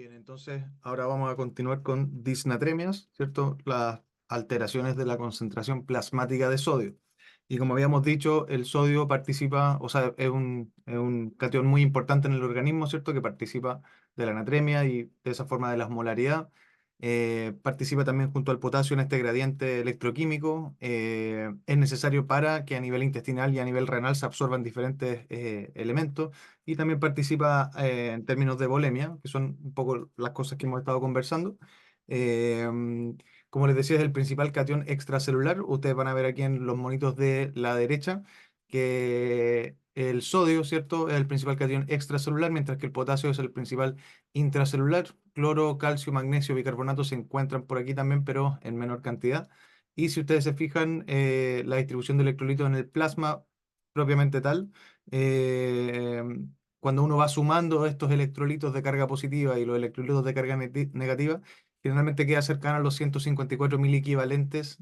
Bien, entonces ahora vamos a continuar con disnatremias, ¿cierto? Las alteraciones de la concentración plasmática de sodio. Y como habíamos dicho, el sodio participa, o sea, es un catión muy importante en el organismo, ¿cierto? Que participa de la natremia y de esa forma de la osmolaridad. Participa también junto al potasio en este gradiente electroquímico. Es necesario para que a nivel intestinal y a nivel renal se absorban diferentes elementos y también participa en términos de volemia, que son un poco las cosas que hemos estado conversando. Eh, Como les decía, es el principal catión extracelular. Ustedes van a ver aquí en los monitos de la derecha que el sodio, ¿cierto?, es el principal catión extracelular, mientras que el potasio es el principal intracelular. Cloro, calcio, magnesio, bicarbonato se encuentran por aquí también, pero en menor cantidad. Y si ustedes se fijan, la distribución de electrolitos en el plasma propiamente tal, eh, cuando uno va sumando estos electrolitos de carga positiva y los electrolitos de carga negativa, generalmente queda cercano a los 154 mil equivalentes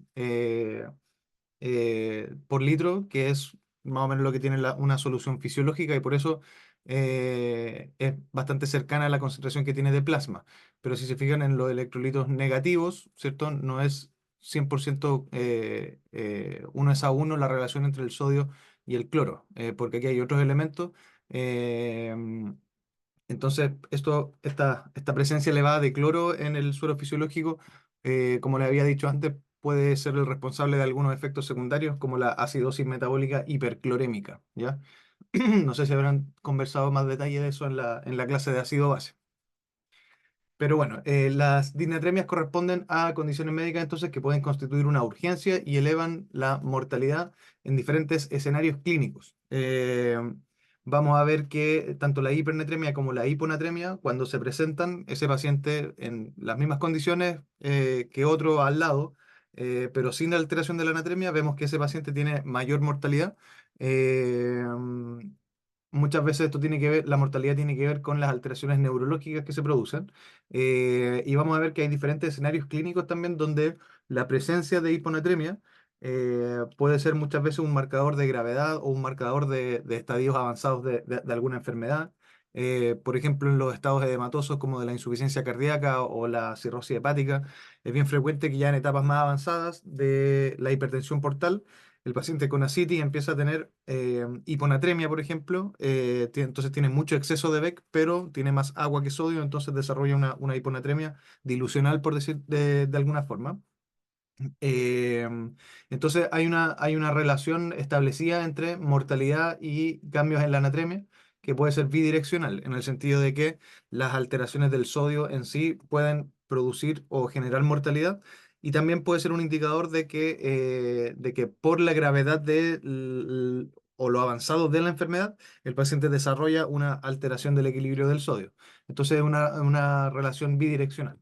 por litro, que es más o menos lo que tiene una solución fisiológica y por eso es bastante cercana a la concentración que tiene de plasma. Pero si se fijan en los electrolitos negativos, ¿cierto? No es 100% 1:1 la relación entre el sodio y el cloro, porque aquí hay otros elementos. eh, entonces, esta presencia elevada de cloro en el suero fisiológico, como le había dicho antes, puede ser el responsable de algunos efectos secundarios, como la acidosis metabólica hiperclorémica, ¿ya? No sé si habrán conversado más detalle de eso en la clase de ácido base. Pero bueno, las disnatremias corresponden a condiciones médicas entonces que pueden constituir una urgencia y elevan la mortalidad en diferentes escenarios clínicos. Vamos a ver que tanto la hipernatremia como la hiponatremia, cuando se presentan, ese paciente en las mismas condiciones que otro al lado, pero sin alteración de la natremia, vemos que ese paciente tiene mayor mortalidad. Eh, Muchas veces esto tiene que ver, la mortalidad tiene que ver con las alteraciones neurológicas que se producen. Y vamos a ver que hay diferentes escenarios clínicos también donde la presencia de hiponatremia puede ser muchas veces un marcador de gravedad o un marcador de estadios avanzados de alguna enfermedad. Por ejemplo, en los estados edematosos como de la insuficiencia cardíaca o la cirrosis hepática, es bien frecuente que ya en etapas más avanzadas de la hipertensión portal, el paciente con ascitis empieza a tener hiponatremia, por ejemplo, entonces tiene mucho exceso de Beck, pero tiene más agua que sodio, entonces desarrolla una hiponatremia dilucional, por decir de alguna forma. Eh, entonces hay una relación establecida entre mortalidad y cambios en la anatremia que puede ser bidireccional, en el sentido de que las alteraciones del sodio en sí pueden producir o generar mortalidad y también puede ser un indicador de que por la gravedad o lo avanzado de la enfermedad, el paciente desarrolla una alteración del equilibrio del sodio. Entonces es una relación bidireccional.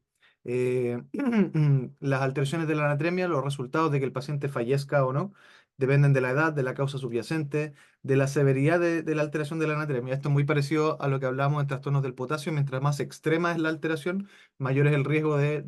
Las alteraciones de la anatremia, los resultados de que el paciente fallezca o no, dependen de la edad, de la causa subyacente, de la severidad de la alteración de la anatremia. Esto es muy parecido a lo que hablamos en trastornos del potasio. Mientras más extrema es la alteración, mayor es el riesgo de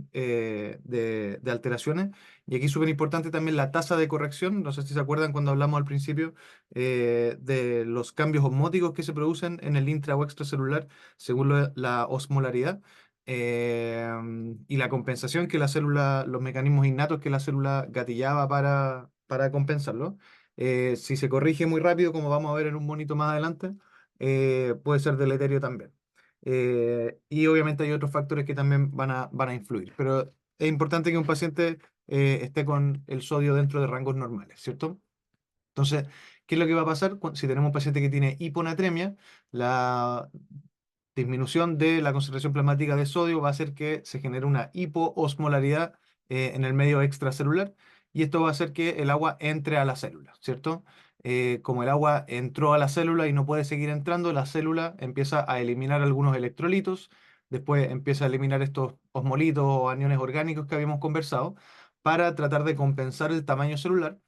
alteraciones. Y aquí es súper importante también la tasa de corrección. No sé si se acuerdan cuando hablamos al principio de los cambios osmóticos que se producen en el intra o extracelular según la osmolaridad y la compensación que la célula, los mecanismos innatos que la célula gatillaba para compensarlo. Si se corrige muy rápido, como vamos a ver en un monito más adelante, puede ser deleterio también. Y obviamente hay otros factores que también van a influir, pero es importante que un paciente esté con el sodio dentro de rangos normales, ¿cierto? Entonces, ¿qué es lo que va a pasar si tenemos un paciente que tiene hiponatremia? La disminución de la concentración plasmática de sodio va a hacer que se genere una hipoosmolaridad en el medio extracelular y esto va a hacer que el agua entre a la célula, ¿cierto? Como el agua entró a la célula y no puede seguir entrando, la célula empieza a eliminar algunos electrolitos, después empieza a eliminar estos osmolitos o aniones orgánicos que habíamos conversado para tratar de compensar el tamaño celular.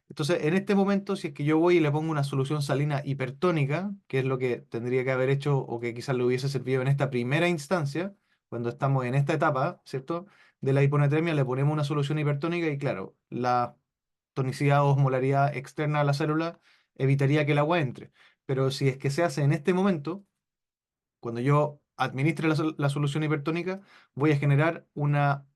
Entonces, en este momento, si es que yo voy y le pongo una solución salina hipertónica, que es lo que tendría que haber hecho o que quizás le hubiese servido en esta primera instancia, cuando estamos en esta etapa, ¿cierto? De la hiponatremia, le ponemos una solución hipertónica y claro, la tonicidad o osmolaridad externa a la célula evitaría que el agua entre. Pero si es que se hace en este momento, cuando yo administre la solución hipertónica, voy a generar una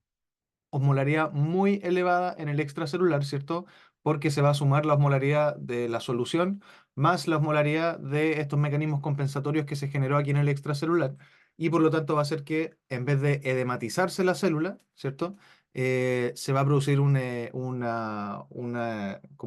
osmolaridad muy elevada en el extracelular, ¿cierto? Porque se va a sumar la osmolaridad de la solución más la osmolaridad de estos mecanismos compensatorios que se generó aquí en el extracelular. Y por lo tanto va a hacer que en vez de edematizarse la célula, ¿cierto? Se va a producir como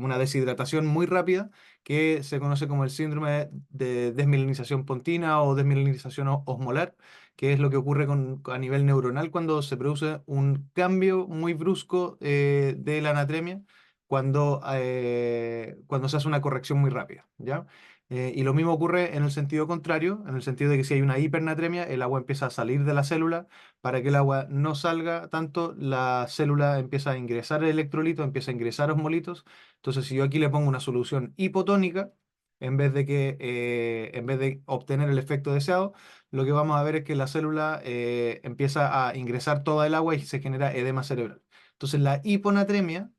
una deshidratación muy rápida que se conoce como el síndrome de desmielinización pontina o desmielinización osmolar, que es lo que ocurre a nivel neuronal cuando se produce un cambio muy brusco de la anatremia cuando se hace una corrección muy rápida, ¿ya? Y lo mismo ocurre en el sentido contrario, en el sentido de que si hay una hipernatremia, el agua empieza a salir de la célula. Para que el agua no salga tanto, la célula empieza a ingresar electrolitos, empieza a ingresar osmolitos. Entonces, si yo aquí le pongo una solución hipotónica, en vez de obtener el efecto deseado, lo que vamos a ver es que la célula empieza a ingresar toda el agua y se genera edema cerebral. Entonces, la hiponatremia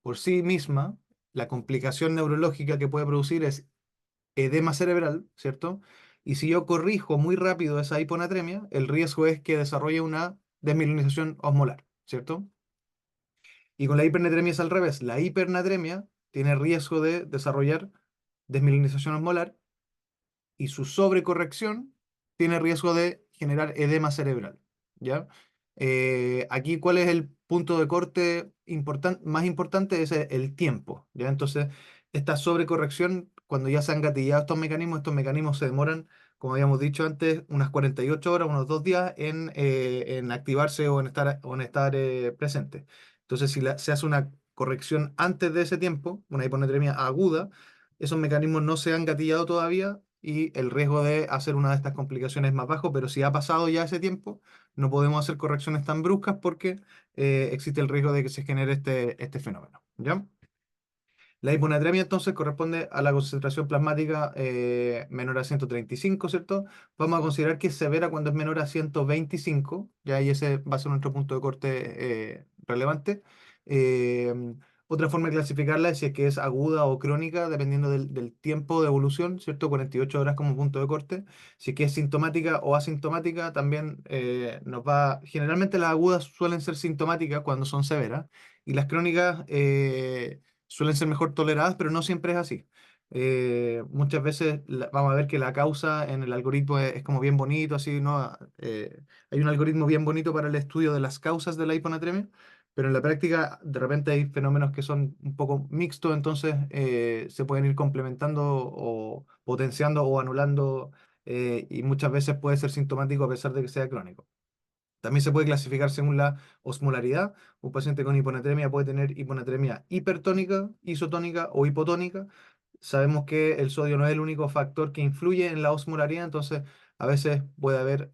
por sí misma, la complicación neurológica que puede producir es edema cerebral, ¿cierto? Y si yo corrijo muy rápido esa hiponatremia, el riesgo es que desarrolle una desmielinización osmolar, ¿cierto? Y con la hipernatremia es al revés. La hipernatremia tiene riesgo de desarrollar desmielinización osmolar y su sobrecorrección tiene riesgo de generar edema cerebral, ¿ya? Aquí, ¿cuál es el punto de corte más importante? Es el tiempo, ¿ya? Entonces, esta sobrecorrección, cuando ya se han gatillado estos mecanismos se demoran, como habíamos dicho antes, unas 48 horas, unos 2 días en activarse o en estar presente. Entonces, si se hace una corrección antes de ese tiempo, una hiponatremia aguda, esos mecanismos no se han gatillado todavía y el riesgo de hacer una de estas complicaciones es más bajo, pero si ha pasado ya ese tiempo, no podemos hacer correcciones tan bruscas porque existe el riesgo de que se genere este fenómeno, ¿ya? La hiponatremia entonces corresponde a la concentración plasmática menor a 135, ¿cierto? Vamos a considerar que es severa cuando es menor a 125, ya y ese va a ser nuestro punto de corte relevante. Eh, Otra forma de clasificarla es si es que es aguda o crónica, dependiendo del tiempo de evolución, ¿cierto? 48 horas como punto de corte. Si es que es sintomática o asintomática, también Generalmente las agudas suelen ser sintomáticas cuando son severas y las crónicas suelen ser mejor toleradas, pero no siempre es así. Muchas veces vamos a ver que la causa en el algoritmo es como bien bonito, así, ¿no? Hay un algoritmo bien bonito para el estudio de las causas de la hiponatremia, pero en la práctica de repente hay fenómenos que son un poco mixtos, entonces se pueden ir complementando o potenciando o anulando, y muchas veces puede ser sintomático a pesar de que sea crónico. También se puede clasificar según la osmolaridad. Un paciente con hiponatremia puede tener hiponatremia hipertónica, isotónica o hipotónica. Sabemos que el sodio no es el único factor que influye en la osmolaridad, entonces a veces puede haber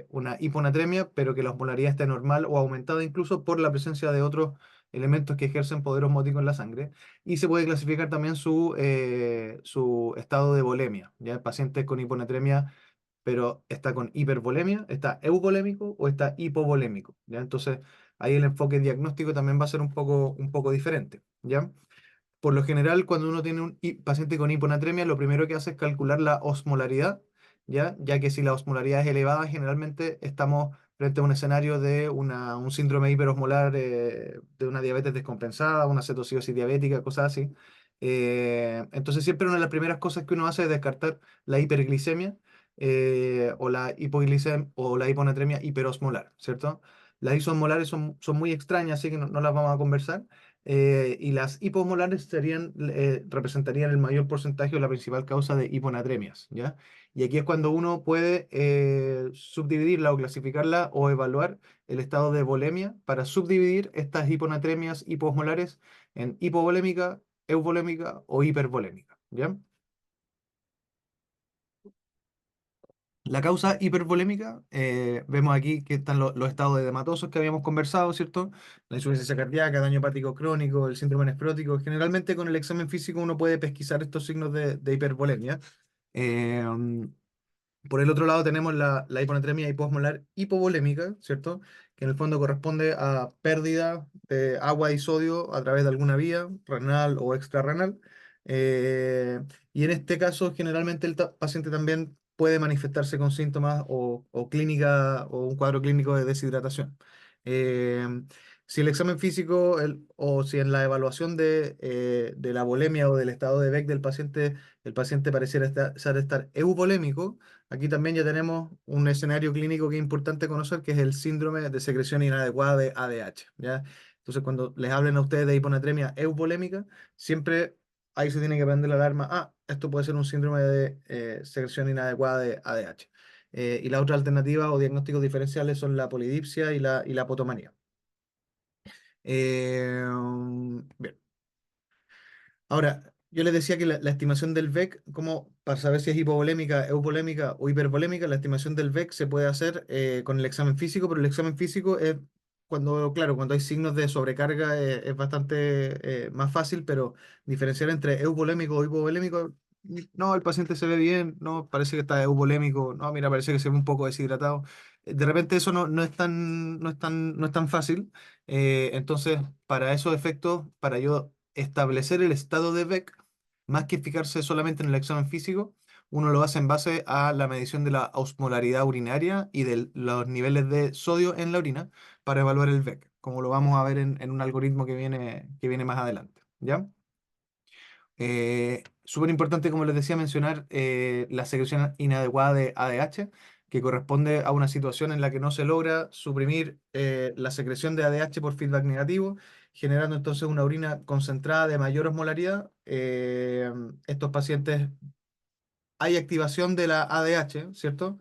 una hiponatremia, pero que la osmolaridad esté normal o aumentada incluso por la presencia de otros elementos que ejercen poder osmótico en la sangre. Y se puede clasificar también su estado de volemia. ¿Ya? El paciente con hiponatremia pero está con hipervolemia, está euvolémico o está hipovolémico, ¿ya? Entonces, ahí el enfoque diagnóstico también va a ser un poco diferente, ¿ya? Por lo general, cuando uno tiene un paciente con hiponatremia, lo primero que hace es calcular la osmolaridad, ¿ya? Ya que si la osmolaridad es elevada, generalmente estamos frente a un escenario de un síndrome hiperosmolar, de una diabetes descompensada, una cetocidosis diabética, cosas así. Entonces, siempre una de las primeras cosas que uno hace es descartar la hiperglicemia o la hipoglicemia o la hiponatremia hiperosmolar, ¿cierto? Las isosmolares son muy extrañas, así que no las vamos a conversar. Y las hiposmolares representarían el mayor porcentaje o la principal causa de hiponatremias, ¿ya? Y aquí es cuando uno puede subdividirla o clasificarla o evaluar el estado de volemia para subdividir estas hiponatremias hiposmolares en hipovolémica, euvolémica o hipervolémica, ¿ya? La causa hipervolémica, vemos aquí que están los estados edematosos que habíamos conversado, ¿cierto? La insuficiencia cardíaca, daño hepático crónico, el síndrome nefrótico. Generalmente con el examen físico uno puede pesquisar estos signos de hipervolemia. Eh, por el otro lado tenemos la hiponatremia hiposmolar hipovolémica, ¿cierto? Que en el fondo corresponde a pérdida de agua y sodio a través de alguna vía, renal o extrarrenal. Y en este caso, generalmente paciente también puede manifestarse con síntomas o clínica o un cuadro clínico de deshidratación. Eh, si el examen físico o si en la evaluación de la volemia o del estado de Beck del paciente, el paciente pareciera estar euvolémico, aquí también ya tenemos un escenario clínico que es importante conocer, que es el síndrome de secreción inadecuada de ADH, ¿ya? Entonces, cuando les hablen a ustedes de hiponatremia euvolémica, siempre ahí se tiene que prender la alarma. Ah, esto puede ser un síndrome de secreción inadecuada de ADH. Y la otra alternativa o diagnósticos diferenciales son la polidipsia y la potomanía. Bien. Ahora, yo les decía que la estimación del VEC, como para saber si es hipovolémica, euvolémica o hipervolémica, la estimación del VEC se puede hacer con el examen físico, pero el examen físico es cuando, claro, cuando hay signos de sobrecarga es bastante más fácil, pero diferenciar entre euvolémico o hipovolémico, no, el paciente se ve bien, no, parece que está euvolémico, no, mira, parece que se ve un poco deshidratado. De repente eso no es tan fácil. Entonces, para esos efectos, para yo establecer el estado de Beck, más que fijarse solamente en el examen físico, uno lo hace en base a la medición de la osmolaridad urinaria y de los niveles de sodio en la orina para evaluar el Beck, como lo vamos a ver en un algoritmo que viene más adelante. ¿Ya? Súper importante, como les decía, mencionar la secreción inadecuada de ADH, que corresponde a una situación en la que no se logra suprimir la secreción de ADH por feedback negativo, generando entonces una orina concentrada de mayor osmolaridad. Estos pacientes hay activación de la ADH, ¿cierto?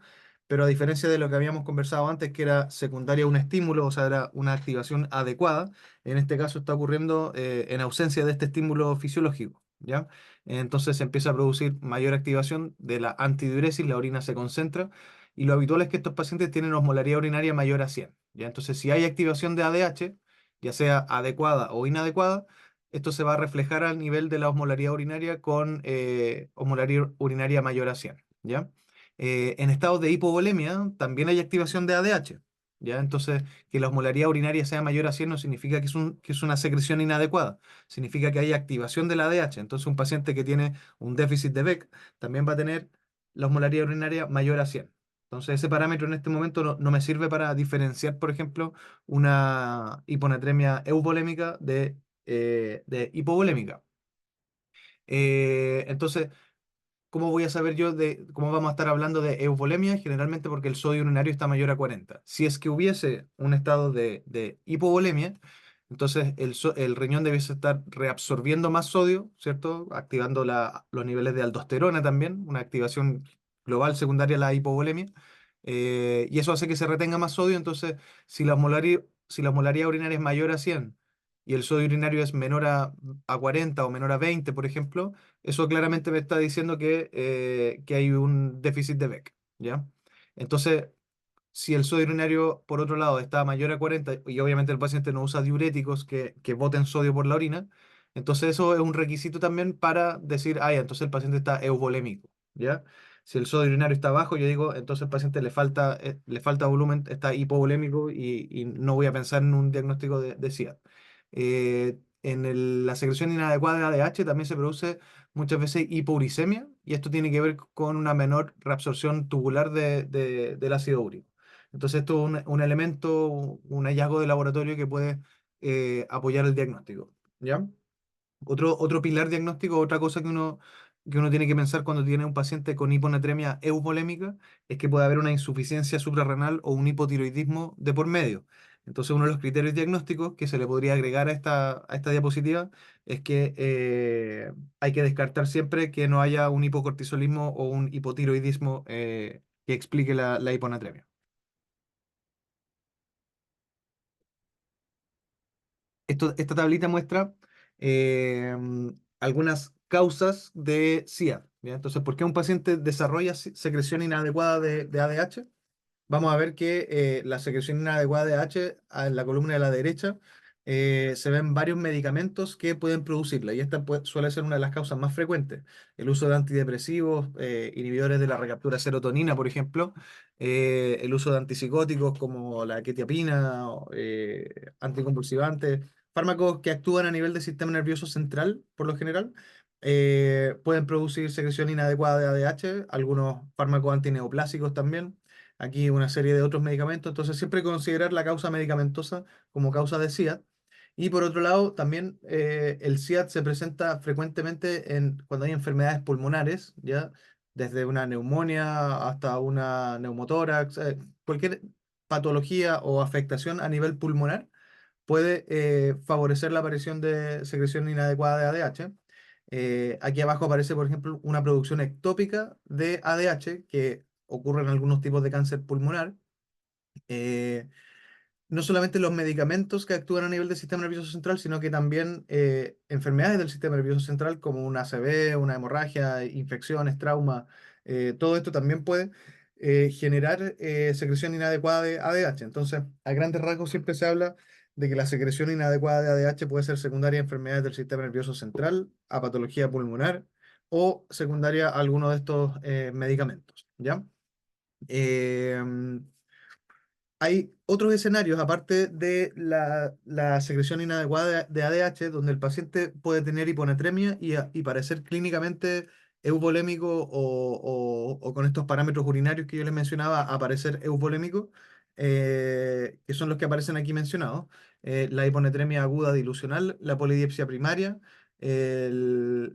Pero a diferencia de lo que habíamos conversado antes, que era secundaria a un estímulo, o sea, era una activación adecuada, en este caso está ocurriendo en ausencia de este estímulo fisiológico, ¿ya? Entonces se empieza a producir mayor activación de la antidiuresis, la orina se concentra, y lo habitual es que estos pacientes tienen osmolaridad urinaria mayor a 100, ¿ya? Entonces, si hay activación de ADH, ya sea adecuada o inadecuada, esto se va a reflejar al nivel de la osmolaridad urinaria con osmolaridad urinaria mayor a 100, ¿ya? En estados de hipovolemia también hay activación de ADH, ¿ya? Entonces, que la osmolaridad urinaria sea mayor a 100 no significa que es una secreción inadecuada, significa que hay activación del ADH. Entonces, un paciente que tiene un déficit de Beck también va a tener la osmolaridad urinaria mayor a 100. Entonces, ese parámetro en este momento no me sirve para diferenciar, por ejemplo, una hiponatremia euvolémica de hipovolémica. Entonces, ¿cómo voy a saber yo de cómo vamos a estar hablando de euvolemia? Generalmente porque el sodio urinario está mayor a 40. Si es que hubiese un estado de hipovolemia, entonces el riñón debiese estar reabsorbiendo más sodio, ¿cierto? Activando los niveles de aldosterona también, una activación global secundaria a la hipovolemia. Y eso hace que se retenga más sodio. Entonces, si la molaridad urinaria es mayor a 100 y el sodio urinario es menor a 40 o menor a 20, por ejemplo, eso claramente me está diciendo que hay un déficit de Beck, ¿ya? Entonces, si el sodio urinario, por otro lado, está mayor a 40 y obviamente el paciente no usa diuréticos que boten sodio por la orina, entonces eso es un requisito también para decir, ah, ya, entonces el paciente está euvolémico, ¿ya? Si el sodio urinario está bajo, yo digo, entonces al paciente le falta volumen, está hipovolémico y no voy a pensar en un diagnóstico de SIAD. La secreción inadecuada de ADH también se produce muchas veces hipouricemia y esto tiene que ver con una menor reabsorción tubular del ácido úrico. Entonces esto es un elemento, un hallazgo de laboratorio que puede apoyar el diagnóstico, ¿ya? Otro pilar diagnóstico, otra cosa que uno tiene que pensar cuando tiene un paciente con hiponatremia euvolémica es que puede haber una insuficiencia suprarrenal o un hipotiroidismo de por medio. Entonces, uno de los criterios diagnósticos que se le podría agregar a esta diapositiva es que hay que descartar siempre que no haya un hipocortisolismo o un hipotiroidismo que explique la hiponatremia. Esta tablita muestra eh, algunas causas de SIAD, ¿ya? Entonces, ¿por qué un paciente desarrolla secreción inadecuada de ADH? Vamos a ver que la secreción inadecuada de ADH en la columna de la derecha se ven varios medicamentos que pueden producirla y esta suele ser una de las causas más frecuentes. El uso de antidepresivos, inhibidores de la recaptura de serotonina, por ejemplo, el uso de antipsicóticos como la quetiapina, anticonvulsivantes, fármacos que actúan a nivel del sistema nervioso central, por lo general, Pueden producir secreción inadecuada de ADH, algunos fármacos antineoplásicos también. Aquí una serie de otros medicamentos. Entonces, siempre considerar la causa medicamentosa como causa de SIAD. Y por otro lado, también el SIAD se presenta frecuentemente cuando hay enfermedades pulmonares, ¿ya? Desde una neumonía hasta una neumotórax, cualquier patología o afectación a nivel pulmonar puede favorecer la aparición de secreción inadecuada de ADH. Aquí abajo aparece, por ejemplo, una producción ectópica de ADH que ocurre en algunos tipos de cáncer pulmonar. Eh, no solamente los medicamentos que actúan a nivel del sistema nervioso central, sino que también enfermedades del sistema nervioso central como una ACV, una hemorragia, infecciones, trauma, todo esto también puede generar secreción inadecuada de ADH. Entonces, a grandes rasgos siempre se habla de que la secreción inadecuada de ADH puede ser secundaria a enfermedades del sistema nervioso central, a patología pulmonar o secundaria a alguno de estos medicamentos, ¿ya? Em, Hay otros escenarios, aparte de la secreción inadecuada de ADH, donde el paciente puede tener hiponatremia y parecer clínicamente euvolémico o con estos parámetros urinarios que yo les mencionaba, aparecer euvolémico, que son los que aparecen aquí mencionados. La hiponatremia aguda dilucional, la polidipsia primaria, el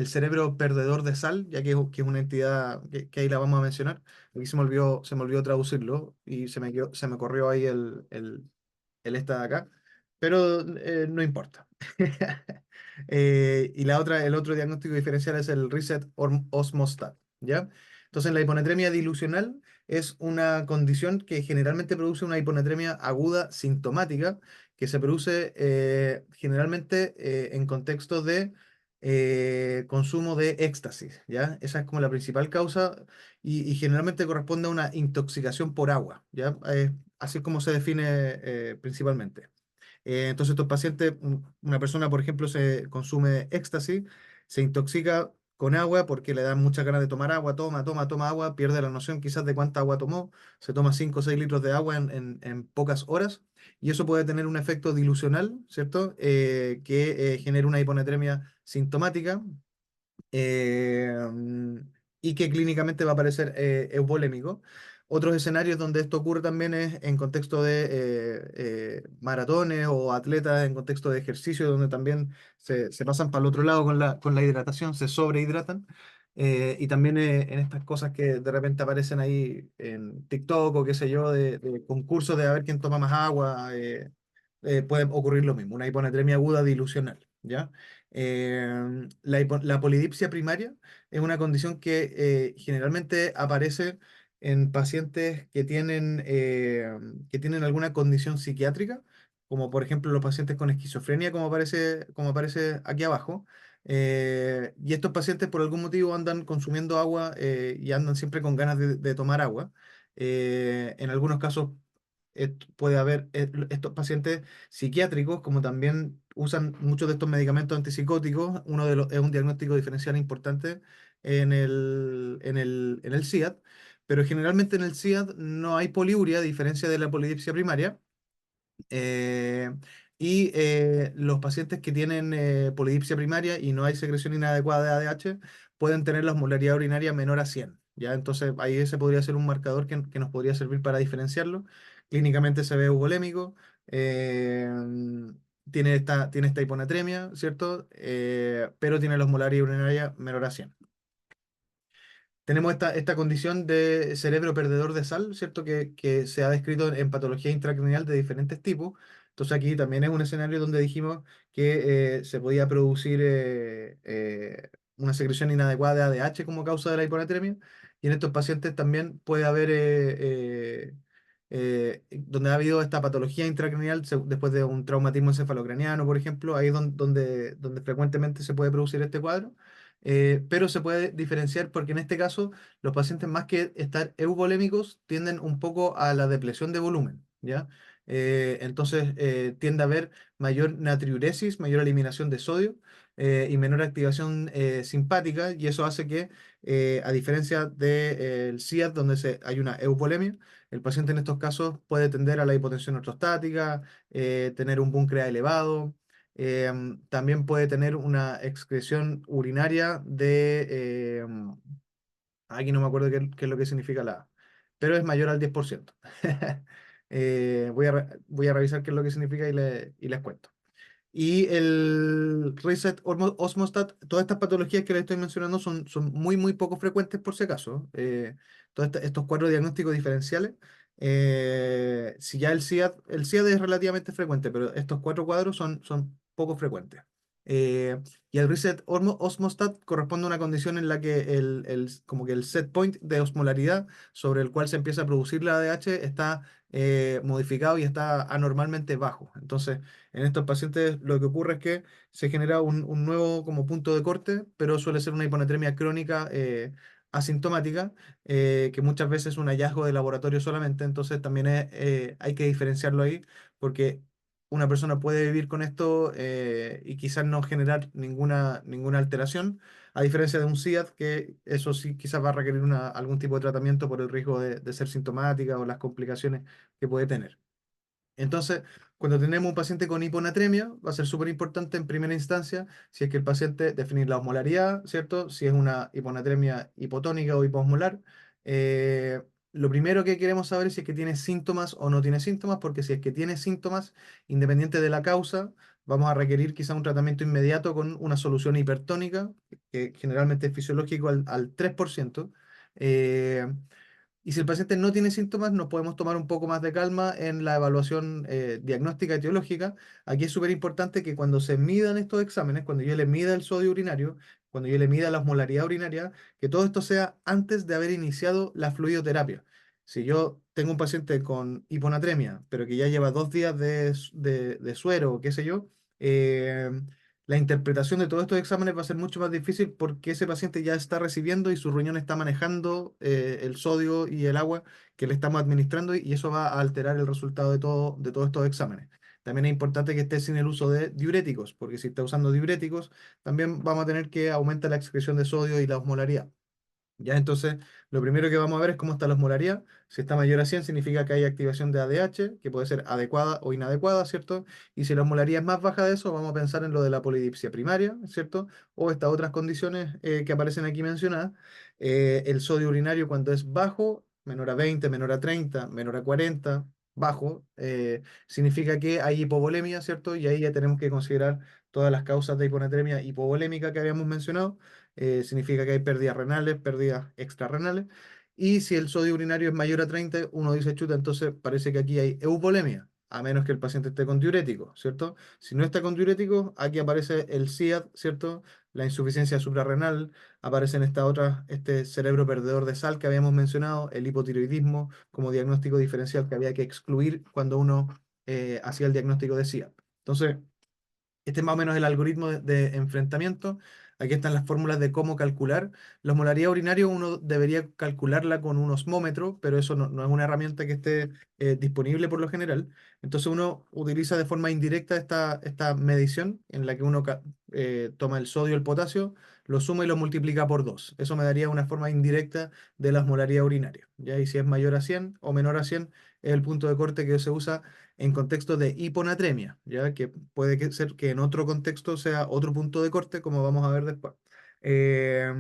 cerebro perdedor de sal, ya que es una entidad que ahí la vamos a mencionar. Aquí se me olvidó traducirlo y se me corrió ahí el esta de acá, pero no importa. Y el otro diagnóstico diferencial es el reset osmostat, ¿ya? Entonces, la hiponatremia dilucional es una condición que generalmente produce una hiponatremia aguda sintomática que se produce generalmente en contextos de consumo de éxtasis, ¿ya? Esa es como la principal causa y generalmente corresponde a una intoxicación por agua, ¿ya? Así es como se define principalmente. Entonces, estos pacientes, una persona, por ejemplo, se consume éxtasis, se intoxica con agua porque le dan muchas ganas de tomar agua, toma agua, pierde la noción quizás de cuánta agua tomó, se toma 5 o 6 litros de agua en pocas horas y eso puede tener un efecto dilucional, ¿cierto? Que genera una hiponatremia sintomática eh, y que clínicamente va a parecer euvolémico. Otros escenarios donde esto ocurre también es en contexto de maratones o atletas en contexto de ejercicio, donde también se pasan para el otro lado con la hidratación, se sobrehidratan. Y también en estas cosas que de repente aparecen ahí en TikTok o qué sé yo, de concursos de a ver quién toma más agua, puede ocurrir lo mismo, una hiponatremia aguda dilucional, ¿ya? La polidipsia primaria es una condición que generalmente aparece en pacientes que tienen alguna condición psiquiátrica, como por ejemplo los pacientes con esquizofrenia, como aparece aquí abajo. Y estos pacientes por algún motivo andan consumiendo agua y andan siempre con ganas de tomar agua. En algunos casos puede haber estos pacientes psiquiátricos, como también usan muchos de estos medicamentos antipsicóticos. Uno de los es un diagnóstico diferencial importante en el SIAD, pero generalmente en el SIAD no hay poliuria, a diferencia de la polidipsia primaria. Eh, los pacientes que tienen polidipsia primaria y no hay secreción inadecuada de ADH pueden tener la osmolaridad urinaria menor a 100, ¿ya? Entonces ahí ese podría ser un marcador que nos podría servir para diferenciarlo. Clínicamente se ve euvolémico, eh, tiene esta hiponatremia, ¿cierto? Pero tiene la osmolaridad urinaria menor a 100. Tenemos esta condición de cerebro perdedor de sal, ¿cierto? Que se ha descrito en patología intracranial de diferentes tipos. Entonces aquí también es un escenario donde dijimos que se podía producir una secreción inadecuada de ADH como causa de la hiponatremia. Y en estos pacientes también puede haber, donde ha habido esta patología intracranial después de un traumatismo encefalocraniano, por ejemplo, ahí es donde frecuentemente se puede producir este cuadro, pero se puede diferenciar porque en este caso los pacientes más que estar euvolémicos tienden un poco a la depresión de volumen, ¿ya? Entonces tiende a haber mayor natriuresis, mayor eliminación de sodio y menor activación simpática y eso hace que, a diferencia del SIAD donde hay una euvolemia, el paciente en estos casos puede tender a la hipotensión ortostática, tener un páncreas elevado, También puede tener una excreción urinaria aquí no me acuerdo qué es lo que significa la A, pero es mayor al 10%. Voy a revisar qué es lo que significa y les cuento. Y el Reset Osmostat, todas estas patologías que les estoy mencionando son muy, muy poco frecuentes por si acaso. Todos estos cuadros diagnósticos diferenciales, si ya el SIAD es relativamente frecuente, pero estos cuatro cuadros son poco frecuentes. Eh, y el Reset Osmostat corresponde a una condición en la que como que el set point de osmolaridad sobre el cual se empieza a producir la ADH está modificado y está anormalmente bajo. Entonces, en estos pacientes lo que ocurre es que se genera un nuevo como punto de corte, pero suele ser una hiponatremia crónica asintomática, que muchas veces es un hallazgo de laboratorio solamente, entonces también hay que diferenciarlo ahí, porque una persona puede vivir con esto y quizás no generar ninguna alteración, a diferencia de un SIAD, que eso sí quizás va a requerir algún tipo de tratamiento por el riesgo de ser sintomática o las complicaciones que puede tener. Entonces, cuando tenemos un paciente con hiponatremia, va a ser súper importante en primera instancia si es que el paciente definir la osmolaridad, ¿cierto? Si es una hiponatremia hipotónica o hiposmolar. Eh, lo primero que queremos saber es si es que tiene síntomas o no tiene síntomas, porque si es que tiene síntomas, independiente de la causa, vamos a requerir quizá un tratamiento inmediato con una solución hipertónica, que generalmente es fisiológico al 3%. Eh, y si el paciente no tiene síntomas, nos podemos tomar un poco más de calma en la evaluación diagnóstica etiológica. Aquí es súper importante que cuando se midan estos exámenes, cuando yo le mida el sodio urinario, cuando yo le mida la osmolaridad urinaria, que todo esto sea antes de haber iniciado la fluidoterapia. Si yo tengo un paciente con hiponatremia, pero que ya lleva 2 días de suero, o qué sé yo, eh, la interpretación de todos estos exámenes va a ser mucho más difícil porque ese paciente ya está recibiendo y su riñón está manejando el sodio y el agua que le estamos administrando y eso va a alterar el resultado de todos estos exámenes. También es importante que esté sin el uso de diuréticos, porque si está usando diuréticos, también vamos a tener que aumentar la excreción de sodio y la osmolaridad. Ya, entonces, lo primero que vamos a ver es cómo está la osmolaridad. Si está mayor a 100 significa que hay activación de ADH, que puede ser adecuada o inadecuada, ¿cierto? Y si la osmolaridad es más baja de eso, vamos a pensar en lo de la polidipsia primaria, ¿cierto? O estas otras condiciones que aparecen aquí mencionadas. El sodio urinario cuando es bajo, menor a 20, menor a 30, menor a 40, bajo, significa que hay hipovolemia, ¿cierto? Y ahí ya tenemos que considerar todas las causas de hiponatremia hipovolémica que habíamos mencionado. Significa que hay pérdidas renales, pérdidas extrarrenales. Y si el sodio urinario es mayor a 30, uno dice, chuta, entonces parece que aquí hay eupolemia, a menos que el paciente esté con diurético, ¿cierto? Si no está con diurético, aquí aparece el SIAD, ¿cierto? La insuficiencia suprarrenal, aparecen estas otras, este cerebro perdedor de sal que habíamos mencionado, el hipotiroidismo como diagnóstico diferencial que había que excluir cuando uno hacía el diagnóstico de SIAD. Entonces, este es más o menos el algoritmo de enfrentamiento. Aquí están las fórmulas de cómo calcular. La osmolaridad urinaria uno debería calcularla con un osmómetro, pero eso no es una herramienta que esté disponible por lo general. Entonces uno utiliza de forma indirecta esta medición en la que uno toma el sodio y el potasio, lo suma y lo multiplica por 2. Eso me daría una forma indirecta de la osmolaridad urinaria. ¿Ya? Y si es mayor a 100 o menor a 100, es el punto de corte que se usa en contexto de hiponatremia, ya que puede ser que en otro contexto sea otro punto de corte, como vamos a ver después. Eh,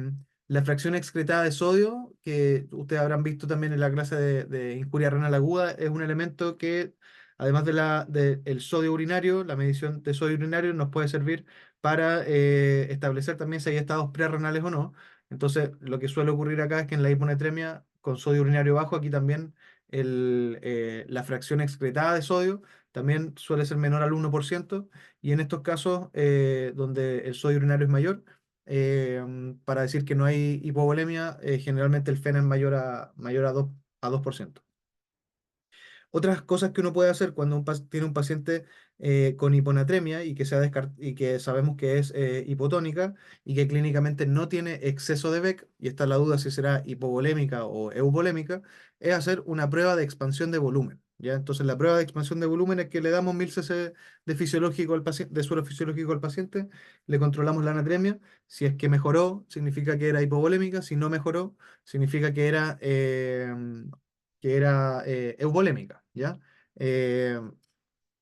la fracción excretada de sodio, que ustedes habrán visto también en la clase de injuria renal aguda, es un elemento que, además del sodio urinario, la medición de sodio urinario nos puede servir para establecer también si hay estados prerrenales o no. Entonces, lo que suele ocurrir acá es que en la hiponatremia con sodio urinario bajo, aquí también la fracción excretada de sodio también suele ser menor al 1%, y en estos casos donde el sodio urinario es mayor, para decir que no hay hipovolemia, generalmente el FeNA es mayor a 2%. Otras cosas que uno puede hacer cuando tiene un paciente con hiponatremia y que, y que sabemos que es hipotónica y que clínicamente no tiene exceso de Beck, y está la duda si será hipovolémica o euvolémica, es hacer una prueba de expansión de volumen. ¿Ya? Entonces, la prueba de expansión de volumen es que le damos 1000 cc de, fisiológico al paciente, de suero fisiológico al paciente, le controlamos la anatremia. Si es que mejoró, significa que era hipovolémica. Si no mejoró, significa que era euvolémica, ¿ya? Eh,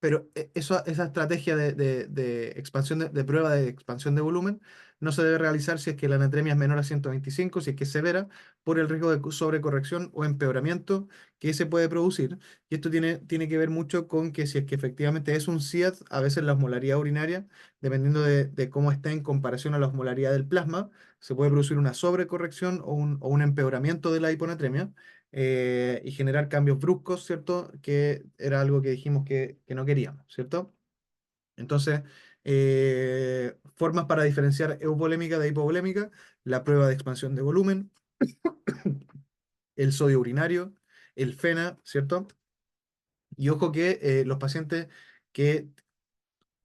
Pero esa estrategia de expansión de prueba de expansión de volumen no se debe realizar si es que la anatremia es menor a 125, si es que es severa, por el riesgo de sobrecorrección o empeoramiento que se puede producir. Y esto tiene que ver mucho con que si es que efectivamente es un SIAD, a veces la osmolaridad urinaria, dependiendo de cómo está en comparación a la osmolaridad del plasma, se puede producir una sobrecorrección o un empeoramiento de la hiponatremia y generar cambios bruscos, ¿cierto? Que era algo que dijimos que no queríamos, ¿cierto? Entonces, formas para diferenciar euvolémica de hipovolémica, la prueba de expansión de volumen, el sodio urinario, el FENA, ¿cierto? Y ojo que los pacientes que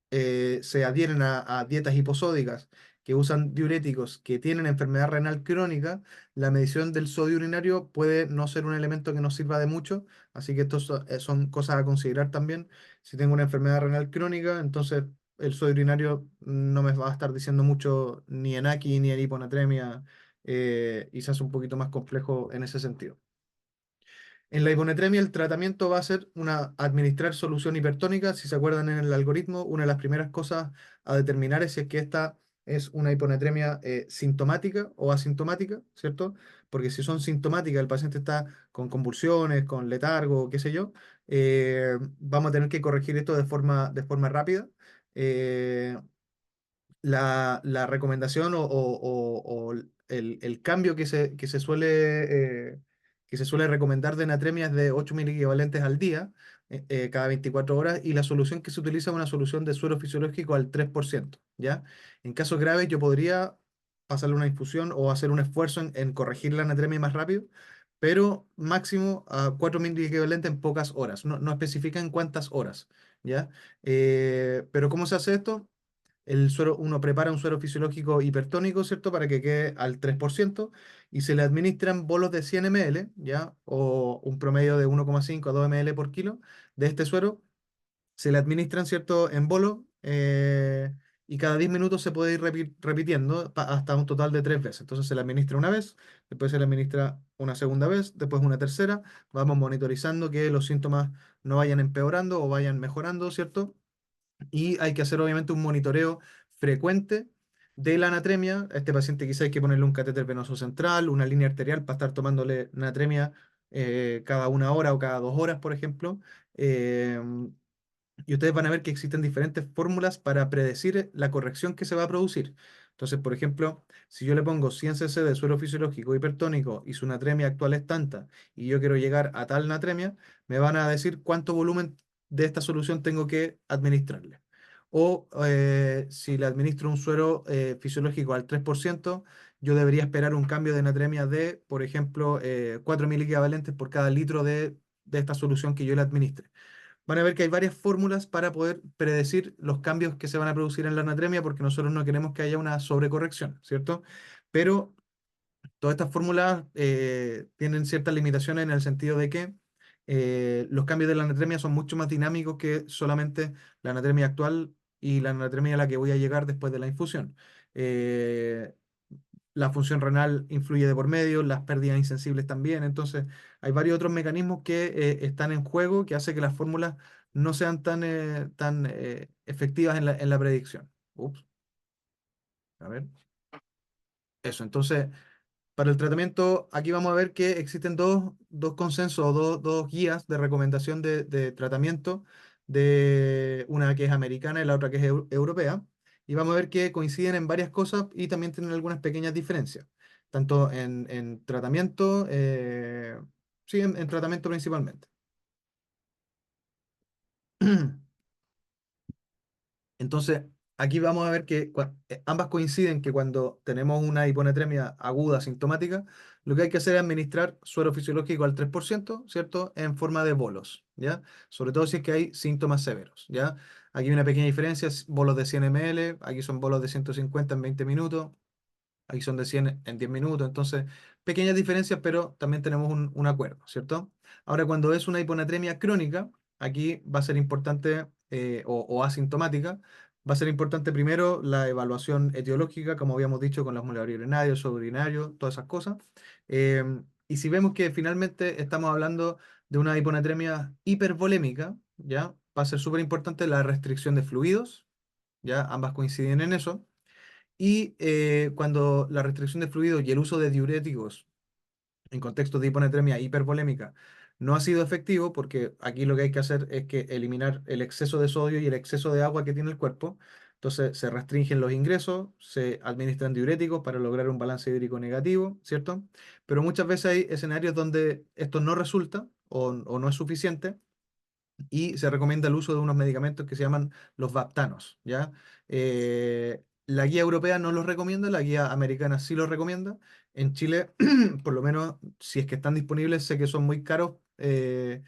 se adhieren a dietas hiposódicas, que usan diuréticos, que tienen enfermedad renal crónica, la medición del sodio urinario puede no ser un elemento que nos sirva de mucho, así que estos son cosas a considerar también. Si tengo una enfermedad renal crónica, entonces el sodio urinario no me va a estar diciendo mucho ni en AQI ni en hiponatremia, y se hace un poquito más complejo en ese sentido. En la hiponatremia el tratamiento va a ser administrar solución hipertónica. Si se acuerdan en el algoritmo, una de las primeras cosas a determinar es si es que esta es una hiponatremia sintomática o asintomática, ¿cierto? Porque si son sintomáticas, el paciente está con convulsiones, con letargo, qué sé yo, vamos a tener que corregir esto de forma rápida. Eh, la recomendación o el cambio que se suele recomendar de natremia es de 8 miliequivalentes al día, cada 24 horas, y la solución que se utiliza es una solución de suero fisiológico al 3%, ¿ya? En casos graves yo podría pasarle una infusión o hacer un esfuerzo en corregir la natremia más rápido, pero máximo a 4 miliequivalentes en pocas horas, no especifica en cuántas horas, ¿ya? Pero ¿cómo se hace esto? Uno prepara un suero fisiológico hipertónico, ¿cierto? Para que quede al 3% y se le administran bolos de 100 ml, ¿ya? O un promedio de 1,5 a 2 ml por kilo de este suero. Se le administran, ¿cierto? En bolo y cada 10 minutos se puede ir repitiendo hasta un total de 3 veces. Entonces se le administra una vez, después se le administra una segunda vez, después una tercera. Vamos monitorizando que los síntomas no vayan empeorando o vayan mejorando, ¿cierto? Y hay que hacer obviamente un monitoreo frecuente de la natremia. A este paciente quizá hay que ponerle un catéter venoso central, una línea arterial para estar tomándole natremia cada 1 hora o cada 2 horas, por ejemplo. Eh, y ustedes van a ver que existen diferentes fórmulas para predecir la corrección que se va a producir. Entonces, por ejemplo, si yo le pongo 100 cc de suero fisiológico hipertónico y su natremia actual es tanta, y yo quiero llegar a tal natremia, me van a decir cuánto volumen de esta solución tengo que administrarle. O si le administro un suero fisiológico al 3%, yo debería esperar un cambio de natremia de, por ejemplo, 4 miliequivalentes por cada litro de esta solución que yo le administre. Van a ver que hay varias fórmulas para poder predecir los cambios que se van a producir en la anatremia, porque nosotros no queremos que haya una sobrecorrección, ¿cierto? Pero todas estas fórmulas tienen ciertas limitaciones en el sentido de que los cambios de la anatremia son mucho más dinámicos que solamente la anatremia actual y la anatremia a la que voy a llegar después de la infusión. Eh, la función renal influye de por medio, las pérdidas insensibles también, entonces hay varios otros mecanismos que están en juego que hace que las fórmulas no sean tan efectivas en la predicción. Ups, a ver. Eso, entonces, para el tratamiento, aquí vamos a ver que existen dos consensos, dos guías de recomendación de tratamiento, de una que es americana y la otra que es europea, y vamos a ver que coinciden en varias cosas y también tienen algunas pequeñas diferencias, tanto en tratamiento, sí, en tratamiento principalmente. Entonces, aquí vamos a ver que ambas coinciden que cuando tenemos una hiponatremia aguda sintomática, lo que hay que hacer es administrar suero fisiológico al 3%, ¿cierto? En forma de bolos, ¿ya? Sobre todo si es que hay síntomas severos, ¿ya? Aquí hay una pequeña diferencia, bolos de 100 ml, aquí son bolos de 150 en 20 minutos, aquí son de 100 en 10 minutos, entonces pequeñas diferencias, pero también tenemos un acuerdo, ¿cierto? Ahora, cuando es una hiponatremia crónica, aquí va a ser importante, o asintomática, va a ser importante primero la evaluación etiológica, como habíamos dicho, con los osmolaridad urinario, sodio urinario, todas esas cosas. Y si vemos que finalmente estamos hablando de una hiponatremia hipervolémica, ¿ya? Va a ser súper importante la restricción de fluidos, ¿ya? Ambas coinciden en eso. Y cuando la restricción de fluidos y el uso de diuréticos en contextos de hiponatremia hipervolémica no ha sido efectivo, porque aquí lo que hay que hacer es que eliminar el exceso de sodio y el exceso de agua que tiene el cuerpo. Entonces se restringen los ingresos, se administran diuréticos para lograr un balance hídrico negativo, ¿cierto? Pero muchas veces hay escenarios donde esto no resulta o no es suficiente, y se recomienda el uso de unos medicamentos que se llaman los vaptanos, ¿ya? La guía europea no los recomienda, la guía americana sí los recomienda. En Chile, por lo menos, si es que están disponibles, sé que son muy caros, eh,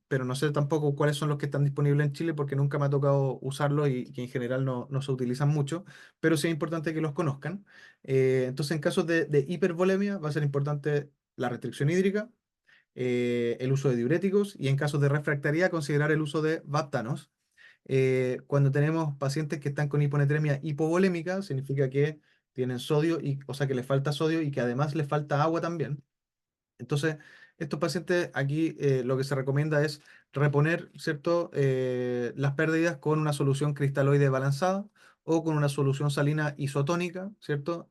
pero no sé tampoco cuáles son los que están disponibles en Chile porque nunca me ha tocado usarlos y que en general no se utilizan mucho, pero sí es importante que los conozcan. Entonces, en casos de hipervolemia va a ser importante la restricción hídrica, el uso de diuréticos y en casos de refractaria considerar el uso de vaptanos. Cuando tenemos pacientes que están con hiponatremia hipovolémica, significa que tienen sodio, o sea que les falta sodio y que además les falta agua también. Entonces, estos pacientes aquí lo que se recomienda es reponer, ¿cierto? Las pérdidas con una solución cristaloide balanzada o con una solución salina isotónica, ¿cierto?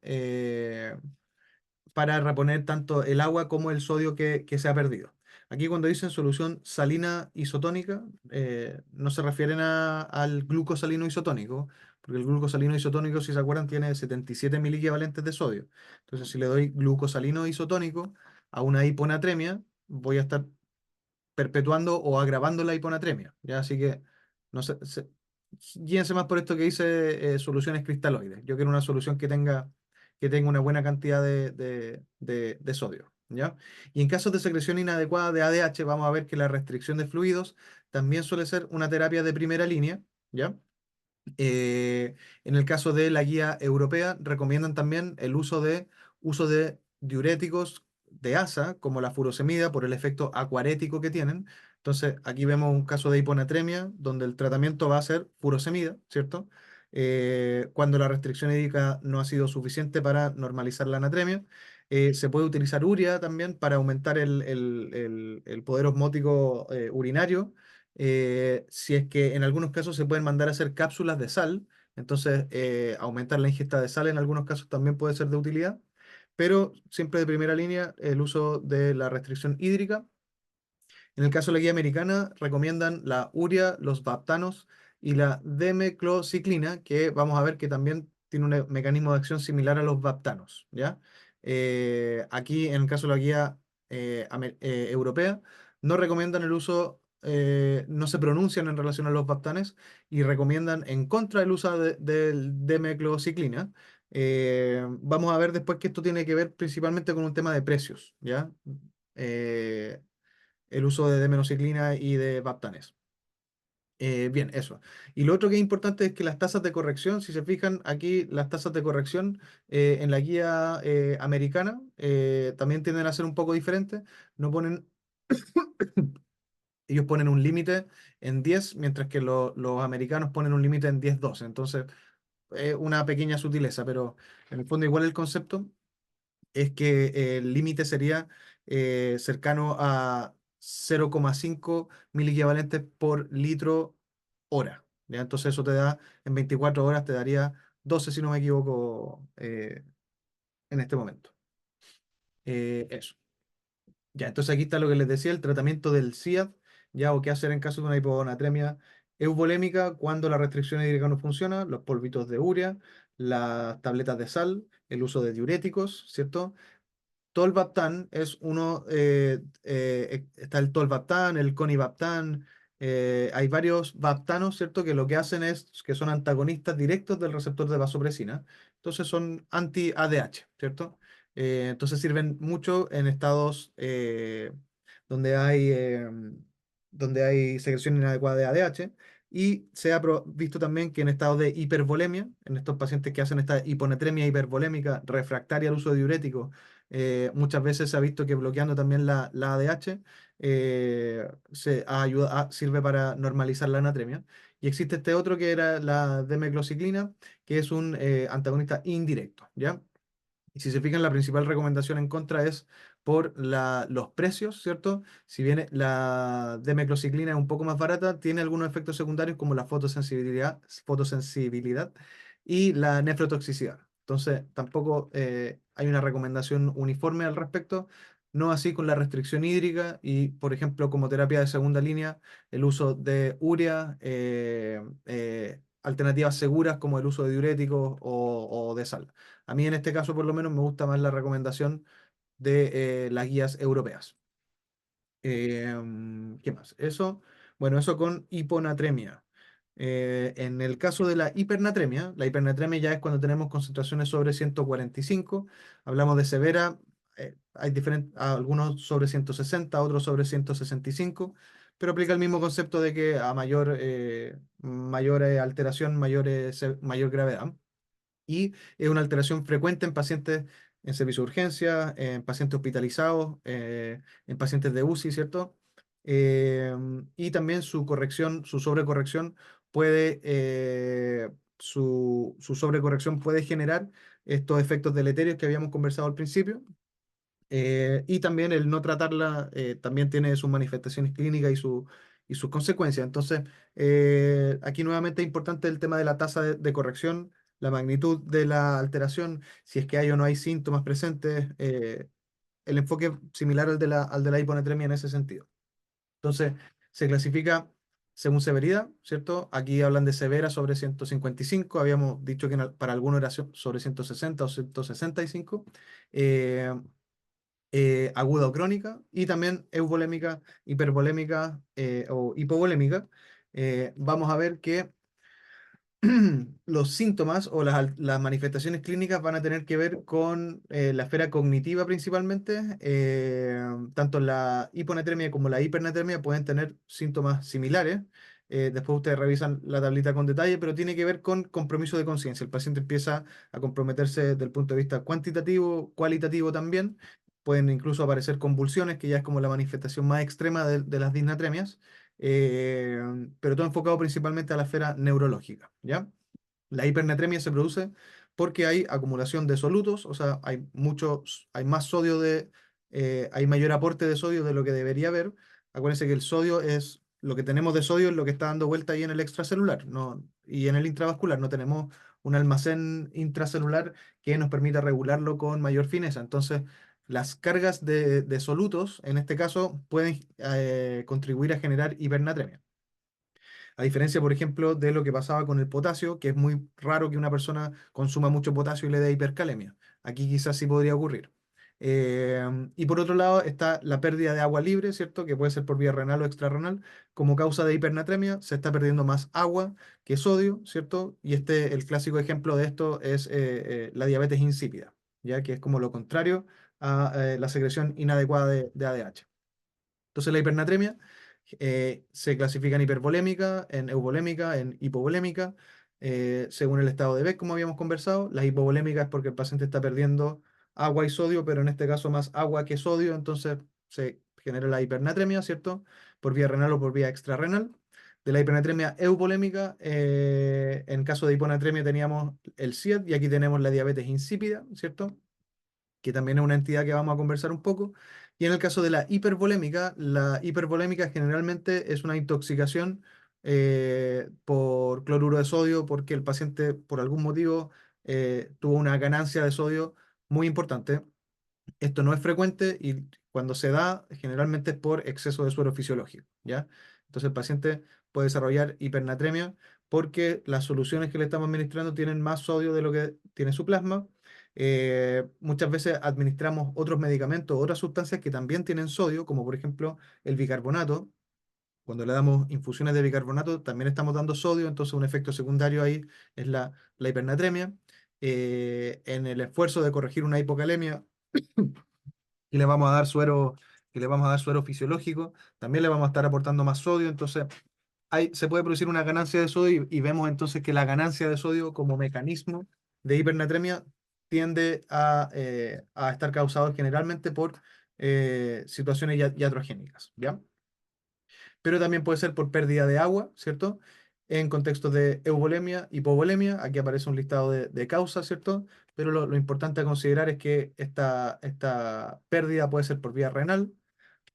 Para reponer tanto el agua como el sodio que se ha perdido. Aquí cuando dicen solución salina isotónica, no se refieren al glucosalino isotónico, porque el glucosalino isotónico, si se acuerdan, tiene 77 miliequivalentes de sodio. Entonces, si le doy glucosalino isotónico a una hiponatremia, voy a estar perpetuando o agravando la hiponatremia, ¿ya? Así que no sé, guíense más por esto que dice soluciones cristaloides. Yo quiero una solución que tenga una buena cantidad de sodio, ¿ya? Y en casos de secreción inadecuada de ADH, vamos a ver que la restricción de fluidos también suele ser una terapia de primera línea, ¿ya? En el caso de la guía europea, recomiendan también el uso de diuréticos de ASA, como la furosemida, por el efecto acuarético que tienen. Entonces, aquí vemos un caso de hiponatremia, donde el tratamiento va a ser furosemida, ¿cierto? Cuando la restricción hídrica no ha sido suficiente para normalizar la anatremia. Se puede utilizar urea también para aumentar el poder osmótico urinario, si es que en algunos casos se pueden mandar a hacer cápsulas de sal, entonces aumentar la ingesta de sal en algunos casos también puede ser de utilidad, pero siempre de primera línea el uso de la restricción hídrica. En el caso de la guía americana, recomiendan la urea, los baptanos y la demeclociclina, que vamos a ver que también tiene un mecanismo de acción similar a los baptanos, ¿ya? Aquí, en el caso de la guía europea, no recomiendan el uso, no se pronuncian en relación a los baptanes y recomiendan en contra del uso del demeclociclina. Vamos a ver después que esto tiene que ver principalmente con un tema de precios, ¿ya? Eh, el uso de demenociclina y de baptanes. Bien, eso. Y lo otro que es importante es que las tasas de corrección, si se fijan aquí, las tasas de corrección en la guía americana también tienden a ser un poco diferentes. No ponen, ellos ponen un límite en 10 mientras que los americanos ponen un límite en 10-12. Entonces, es una pequeña sutileza, pero en el fondo igual el concepto es que el límite sería cercano a 0,5 miliequivalentes por litro hora, ¿ya? Entonces eso te da, en 24 horas te daría 12 si no me equivoco, en este momento. Eso. Ya, entonces aquí está lo que les decía, el tratamiento del CIAD, ya, o qué hacer en caso de una hiponatremia euvolémica cuando la restricción hídrica no funciona, los polvitos de urea, las tabletas de sal, el uso de diuréticos, ¿cierto? Tolvaptan es uno, está el tolvaptan, el conivaptan, hay varios vaptanos, ¿cierto? Que lo que hacen es que son antagonistas directos del receptor de vasopresina, entonces son anti-ADH, ¿cierto? Entonces sirven mucho en estados donde hay, eh, donde hay secreción inadecuada de ADH. Y se ha visto también que en estado de hipervolemia, en estos pacientes que hacen esta hiponatremia hipervolémica refractaria al uso de diuréticos, muchas veces se ha visto que bloqueando también la ADH sirve para normalizar la anatremia. Y existe este otro que era la demeclociclina, que es un antagonista indirecto, ¿ya? Y si se fijan, la principal recomendación en contra es por los precios, ¿cierto? Si bien la demeclociclina es un poco más barata, tiene algunos efectos secundarios como la fotosensibilidad y la nefrotoxicidad. Entonces, tampoco hay una recomendación uniforme al respecto, no así con la restricción hídrica y, por ejemplo, como terapia de segunda línea, el uso de urea, alternativas seguras como el uso de diuréticos o de sal. A mí en este caso, por lo menos, me gusta más la recomendación de las guías europeas. ¿Qué más? Eso, bueno, eso con hiponatremia. En el caso de la hipernatremia ya es cuando tenemos concentraciones sobre 145. Hablamos de severa, hay diferentes, algunos sobre 160, otros sobre 165, pero aplica el mismo concepto de que a mayor alteración, mayor gravedad, y es una alteración frecuente en pacientes en servicio de urgencia, en pacientes hospitalizados, en pacientes de UCI, ¿cierto? Y también su corrección, su sobrecorrección su sobrecorrección puede generar estos efectos deleterios que habíamos conversado al principio, y también el no tratarla también tiene sus manifestaciones clínicas y sus consecuencias. Entonces, aquí nuevamente es importante el tema de la tasa de corrección, la magnitud de la alteración, si es que hay o no hay síntomas presentes, el enfoque similar al de la hiponatremia en ese sentido. Entonces, se clasifica según severidad, ¿cierto? Aquí hablan de severa sobre 155, habíamos dicho que para algunos era sobre 160 o 165. Eh, Aguda o crónica, y también euvolémica, hipervolémica o hipovolémica. Vamos a ver que los síntomas o las manifestaciones clínicas van a tener que ver con la esfera cognitiva principalmente. Tanto la hiponatremia como la hipernatremia pueden tener síntomas similares. Después ustedes revisan la tablita con detalle, pero tiene que ver con compromiso de conciencia. El paciente empieza a comprometerse desde el punto de vista cuantitativo, cualitativo también. Pueden incluso aparecer convulsiones, que ya es como la manifestación más extrema de las disnatremias, eh, pero todo enfocado principalmente a la esfera neurológica, ¿ya? La hipernatremia se produce porque hay acumulación de solutos, o sea, hay más sodio hay mayor aporte de sodio de lo que debería haber. Acuérdense que el sodio es, lo que tenemos de sodio es lo que está dando vuelta ahí en el extracelular, ¿no? Y en el intravascular no tenemos un almacén intracelular que nos permita regularlo con mayor fineza. Entonces, las cargas de solutos, en este caso, pueden contribuir a generar hipernatremia. A diferencia, por ejemplo, de lo que pasaba con el potasio, que es muy raro que una persona consuma mucho potasio y le dé hipercalemia. Aquí quizás sí podría ocurrir. Y por otro lado está la pérdida de agua libre, ¿cierto? Que puede ser por vía renal o extrarrenal. Como causa de hipernatremia, se está perdiendo más agua que sodio, ¿cierto? Y el clásico ejemplo de esto es la diabetes insípida, ya que es como lo contrario a la secreción inadecuada de ADH. Entonces la hipernatremia se clasifica en hipervolémica, en euvolémica, en hipovolémica, según el estado de Beck, como habíamos conversado. La hipovolémica es porque el paciente está perdiendo agua y sodio, pero en este caso más agua que sodio, entonces se genera la hipernatremia, ¿cierto? Por vía renal o por vía extrarrenal. De la hipernatremia euvolémica, en caso de hiponatremia teníamos el SIED y aquí tenemos la diabetes insípida, ¿cierto? Que también es una entidad que vamos a conversar un poco. Y en el caso de la hipervolémica generalmente es una intoxicación por cloruro de sodio porque el paciente por algún motivo tuvo una ganancia de sodio muy importante. Esto no es frecuente y cuando se da, generalmente es por exceso de suero fisiológico, ¿ya? Entonces el paciente puede desarrollar hipernatremia porque las soluciones que le estamos administrando tienen más sodio de lo que tiene su plasma. Muchas veces administramos otros medicamentos, otras sustancias que también tienen sodio, como por ejemplo el bicarbonato. Cuando le damos infusiones de bicarbonato, también estamos dando sodio, entonces un efecto secundario ahí es la hipernatremia. En el esfuerzo de corregir una hipocalemia, y le vamos a dar suero, y le vamos a dar suero fisiológico, también le vamos a estar aportando más sodio, entonces se puede producir una ganancia de sodio y vemos entonces que la ganancia de sodio como mecanismo de hipernatremia tiende a estar causado generalmente por situaciones iatrogénicas, ¿ya? Pero también puede ser por pérdida de agua, ¿cierto? en contextos de euvolemia, hipovolemia. Aquí aparece un listado de causas, ¿cierto? Pero lo importante a considerar es que esta pérdida puede ser por vía renal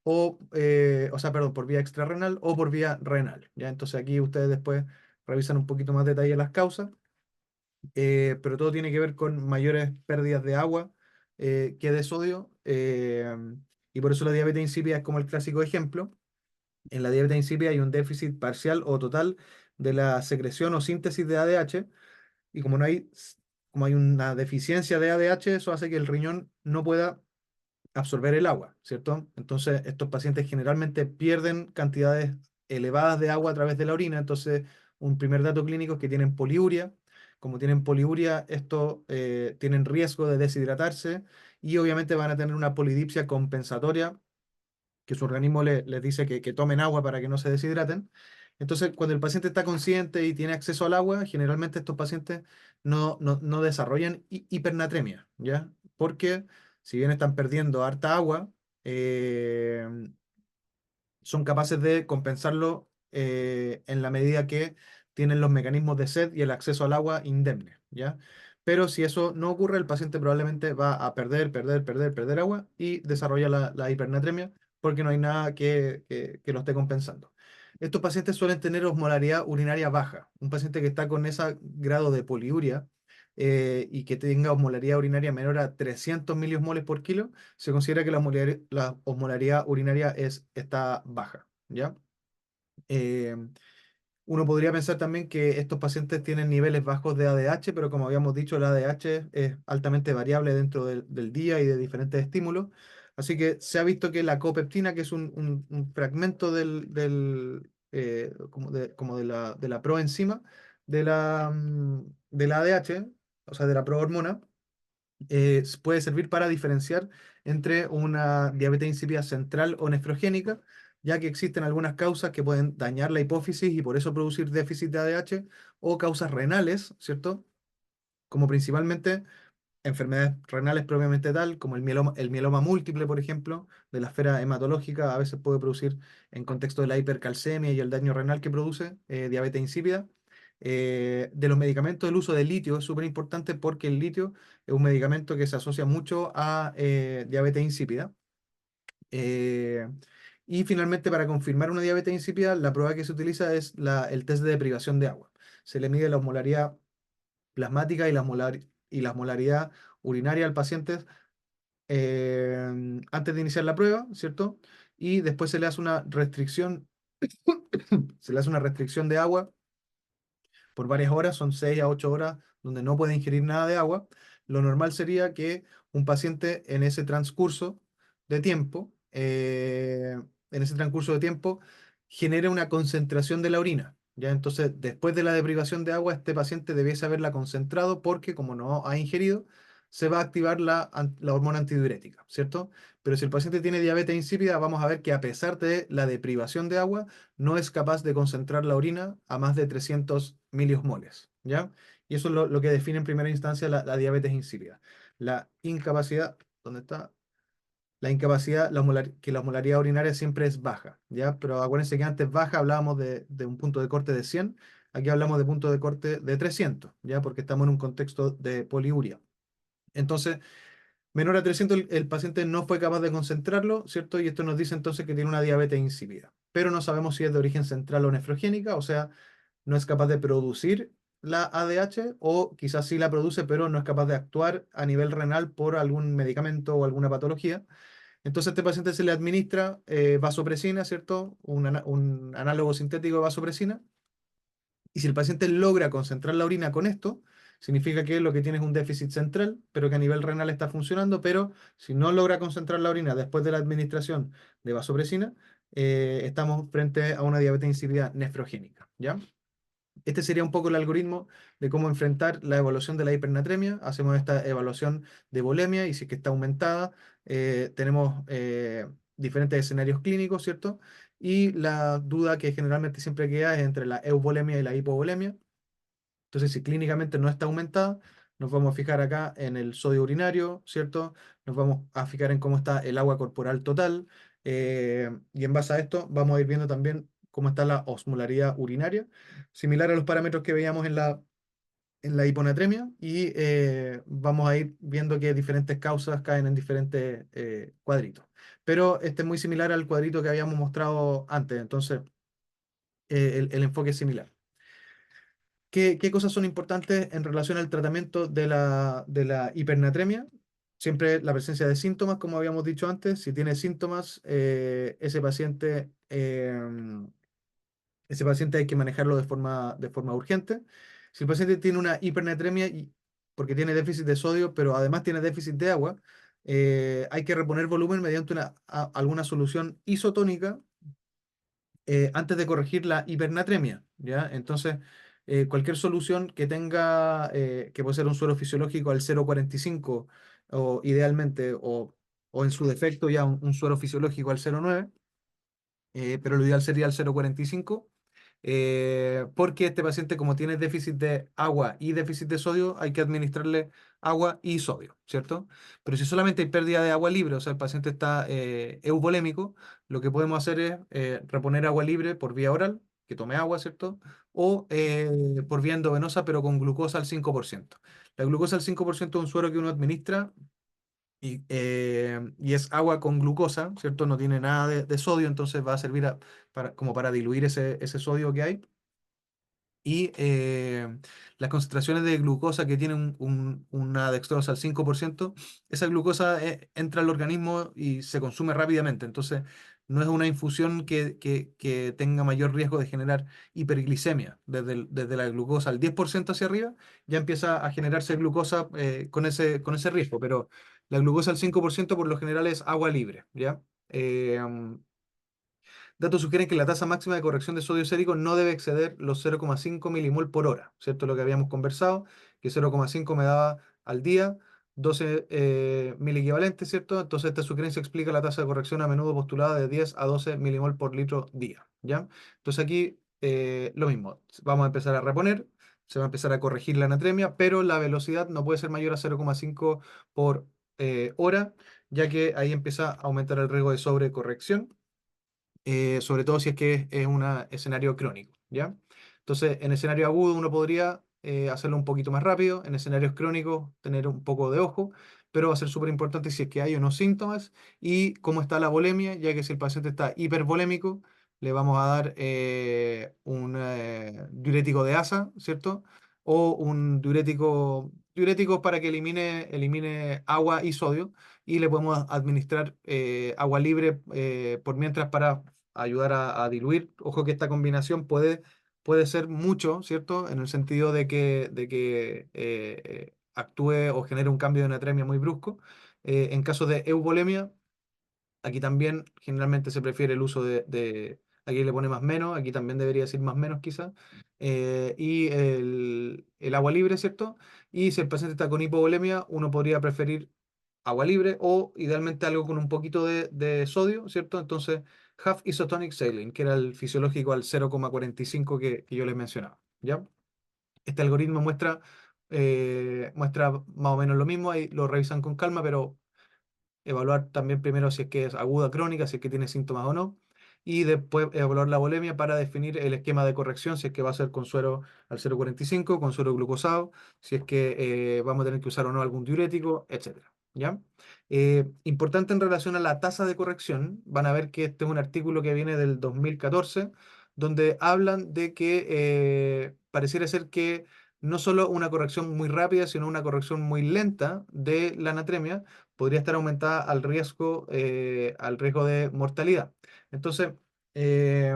o sea, perdón, por vía extrarrenal o por vía renal, ¿ya? Entonces aquí ustedes después revisan un poquito más detalle las causas, pero todo tiene que ver con mayores pérdidas de agua que de sodio, y por eso la diabetes insípida es como el clásico ejemplo. En la diabetes insípida hay un déficit parcial o total de la secreción o síntesis de ADH, y como hay una deficiencia de ADH, eso hace que el riñón no pueda absorber el agua, ¿cierto? Entonces, estos pacientes generalmente pierden cantidades elevadas de agua a través de la orina. Entonces, un primer dato clínico es que tienen poliuria. Como tienen poliuria, estos tienen riesgo de deshidratarse y obviamente van a tener una polidipsia compensatoria, que su organismo les dice que tomen agua para que no se deshidraten. Entonces, cuando el paciente está consciente y tiene acceso al agua, generalmente estos pacientes no desarrollan hipernatremia, ¿ya? Porque si bien están perdiendo harta agua, eh, son capaces de compensarlo en la medida que tienen los mecanismos de sed y el acceso al agua indemne, ¿ya? Pero si eso no ocurre, el paciente probablemente va a perder agua y desarrolla la hipernatremia porque no hay nada que lo esté compensando. Estos pacientes suelen tener osmolaridad urinaria baja. Un paciente que está con ese grado de poliuria y que tenga osmolaridad urinaria menor a 300 miliosmoles por kilo, se considera que la osmolaridad urinaria está baja, ¿ya? Eh, Uno podría pensar también que estos pacientes tienen niveles bajos de ADH, pero como habíamos dicho, el ADH es altamente variable dentro del día y de diferentes estímulos. Así que se ha visto que la copeptina, que es un fragmento como de la proenzima de la ADH, o sea, de la prohormona, puede servir para diferenciar entre una diabetes insípida central o nefrogénica, ya que existen algunas causas que pueden dañar la hipófisis y por eso producir déficit de ADH, o causas renales, ¿cierto? Como principalmente enfermedades renales propiamente tal, como el mieloma múltiple, por ejemplo, de la esfera hematológica, a veces puede producir, en contexto de la hipercalcemia y el daño renal que produce, diabetes insípida. De los medicamentos, el uso de litio es súper importante porque el litio es un medicamento que se asocia mucho a diabetes insípida. Eh, y finalmente, para confirmar una diabetes insípida, la prueba que se utiliza es el test de deprivación de agua. Se le mide la osmolaridad plasmática y la osmolaridad urinaria al paciente antes de iniciar la prueba, ¿cierto? Y después se le hace una restricción, se le hace una restricción de agua por varias horas, son 6 a 8 horas donde no puede ingerir nada de agua. Lo normal sería que un paciente en ese transcurso de tiempo, genere una concentración de la orina. ¿Ya? Entonces, después de la deprivación de agua, este paciente debiese haberla concentrado porque como no ha ingerido, se va a activar la hormona antidiurética, ¿cierto? Pero si el paciente tiene diabetes insípida, vamos a ver que a pesar de la deprivación de agua, no es capaz de concentrar la orina a más de 300 miliosmoles, ¿ya? Y eso es lo que define en primera instancia la diabetes insípida. La incapacidad, ¿dónde está? La incapacidad, que la osmolaridad urinaria siempre es baja, ¿ya? Pero acuérdense que antes baja hablábamos de un punto de corte de 100, aquí hablamos de punto de corte de 300, ¿ya? Porque estamos en un contexto de poliuria. Entonces, menor a 300, el paciente no fue capaz de concentrarlo, ¿cierto? Y esto nos dice entonces que tiene una diabetes insípida. Pero no sabemos si es de origen central o nefrogénica, o sea, no es capaz de producir la ADH o quizás sí la produce, pero no es capaz de actuar a nivel renal por algún medicamento o alguna patología. Entonces a este paciente se le administra vasopresina, ¿cierto? Un análogo sintético de vasopresina, y si el paciente logra concentrar la orina con esto, significa que lo que tiene es un déficit central, pero que a nivel renal está funcionando. Pero si no logra concentrar la orina después de la administración de vasopresina, estamos frente a una diabetes insípida nefrogénica, ¿ya? Este sería un poco el algoritmo de cómo enfrentar la evaluación de la hipernatremia. Hacemos esta evaluación de volemia y si es que está aumentada, tenemos diferentes escenarios clínicos, ¿cierto? Y la duda que generalmente siempre queda es entre la euvolemia y la hipovolemia. Entonces, si clínicamente no está aumentada, nos vamos a fijar acá en el sodio urinario, ¿cierto? Nos vamos a fijar en cómo está el agua corporal total. Y en base a esto, vamos a ir viendo también cómo está la osmolaridad urinaria, similar a los parámetros que veíamos en la hiponatremia, y vamos a ir viendo que diferentes causas caen en diferentes cuadritos. Pero este es muy similar al cuadrito que habíamos mostrado antes, entonces el enfoque es similar. ¿Qué cosas son importantes en relación al tratamiento de la hipernatremia? Siempre la presencia de síntomas, como habíamos dicho antes. Si tiene síntomas, ese paciente hay que manejarlo de forma urgente. Si el paciente tiene una hipernatremia porque tiene déficit de sodio, pero además tiene déficit de agua, hay que reponer volumen mediante alguna solución isotónica antes de corregir la hipernatremia, ¿ya? Entonces, cualquier solución que tenga, que puede ser un suero fisiológico al 0,45 o idealmente, o en su defecto ya un suero fisiológico al 0,9, pero lo ideal sería el 0,45, porque este paciente, como tiene déficit de agua y déficit de sodio, hay que administrarle agua y sodio, ¿cierto? Pero si solamente hay pérdida de agua libre, o sea, el paciente está euvolémico, lo que podemos hacer es reponer agua libre por vía oral, que tome agua, ¿cierto? O por vía endovenosa, pero con glucosa al 5%. La glucosa al 5% es un suero que uno administra y es agua con glucosa, ¿cierto? No tiene nada de sodio, entonces va a servir como para diluir ese sodio que hay. Y las concentraciones de glucosa que tiene una dextrosa al 5%, esa glucosa entra al organismo y se consume rápidamente. Entonces, no es una infusión que tenga mayor riesgo de generar hiperglicemia. Desde la glucosa al 10% hacia arriba, ya empieza a generarse glucosa con ese riesgo. Pero la glucosa al 5% por lo general es agua libre, ¿ya? Datos sugieren que la tasa máxima de corrección de sodio sérico no debe exceder los 0,5 milimol por hora, ¿cierto? Lo que habíamos conversado, que 0,5 me daba al día 12 miliequivalentes, ¿cierto? Entonces esta sugerencia explica la tasa de corrección a menudo postulada de 10 a 12 milimol por litro día, ¿ya? Entonces aquí lo mismo, vamos a empezar a reponer, se va a empezar a corregir la anatremia, pero la velocidad no puede ser mayor a 0,5 por hora, ya que ahí empieza a aumentar el riesgo de sobrecorrección, sobre todo si es que es un escenario crónico, ¿ya? Entonces, en escenario agudo uno podría hacerlo un poquito más rápido, en escenarios crónicos tener un poco de ojo, pero va a ser súper importante si es que hay unos síntomas y cómo está la volemia, ya que si el paciente está hipervolémico, le vamos a dar un diurético de asa, ¿cierto? O un diurético para que elimine agua y sodio, y le podemos administrar agua libre por mientras para ayudar a diluir. Ojo que esta combinación puede ser mucho, ¿cierto? En el sentido de que actúe o genere un cambio de natremia muy brusco. En caso de euvolemia, aquí también generalmente se prefiere el uso aquí le pone más menos, aquí también debería decir más menos quizás, y el agua libre, ¿cierto? Y si el paciente está con hipovolemia, uno podría preferir agua libre o idealmente algo con un poquito de sodio, ¿cierto? Entonces, half isotonic saline, que era el fisiológico al 0,45 que yo les mencionaba, ¿ya? Este algoritmo muestra más o menos lo mismo, ahí lo revisan con calma, pero evaluar también primero si es que es aguda, crónica, si es que tiene síntomas o no, y después evaluar la volemia para definir el esquema de corrección, si es que va a ser con suero al 0,45, con suero glucosado, si es que vamos a tener que usar o no algún diurético, etcétera. ¿Ya? Importante en relación a la tasa de corrección, van a ver que este es un artículo que viene del 2014, donde hablan de que pareciera ser que no solo una corrección muy rápida, sino una corrección muy lenta de la anatremia podría estar aumentada al riesgo de mortalidad. Entonces, eh,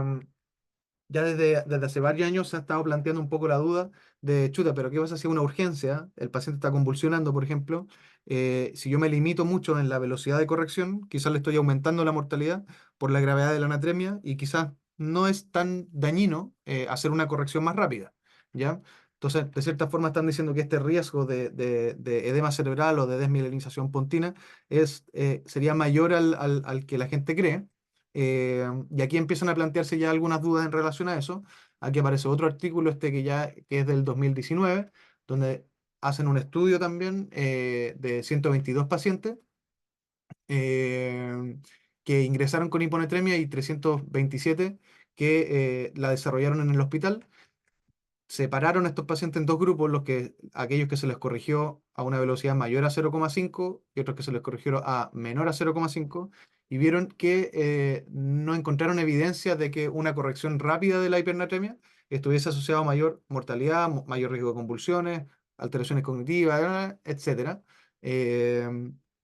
ya desde hace varios años se ha estado planteando un poco la duda de, chuta, pero ¿qué pasa si es una urgencia? El paciente está convulsionando, por ejemplo. Si yo me limito mucho en la velocidad de corrección, quizás le estoy aumentando la mortalidad por la gravedad de la anatremia y quizás no es tan dañino hacer una corrección más rápida, ¿ya? Entonces, de cierta forma están diciendo que este riesgo de edema cerebral o de desmielinización pontina sería mayor al que la gente cree. Y aquí empiezan a plantearse ya algunas dudas en relación a eso. Aquí aparece otro artículo que es del 2019, donde hacen un estudio también de 122 pacientes eh, que ingresaron con hiponatremia y 327 que la desarrollaron en el hospital. Separaron a estos pacientes en dos grupos, aquellos que se les corrigió a una velocidad mayor a 0,5 y otros que se les corrigieron a menor a 0,5, y vieron que no encontraron evidencia de que una corrección rápida de la hipernatremia estuviese asociado a mayor mortalidad, mayor riesgo de convulsiones, alteraciones cognitivas, etcétera. Eh,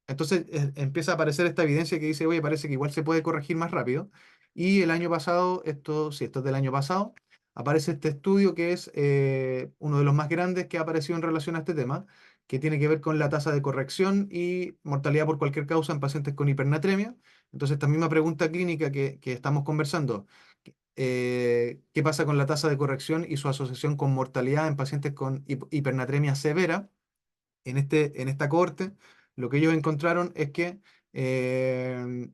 entonces empieza a aparecer esta evidencia que dice, oye, parece que igual se puede corregir más rápido. Y el año pasado, sí, esto es del año pasado, aparece este estudio que es uno de los más grandes que ha aparecido en relación a este tema, que tiene que ver con la tasa de corrección y mortalidad por cualquier causa en pacientes con hipernatremia. Entonces, esta misma pregunta clínica que estamos conversando, ¿qué pasa con la tasa de corrección y su asociación con mortalidad en pacientes con hipernatremia severa? En esta cohorte, lo que ellos encontraron es que eh,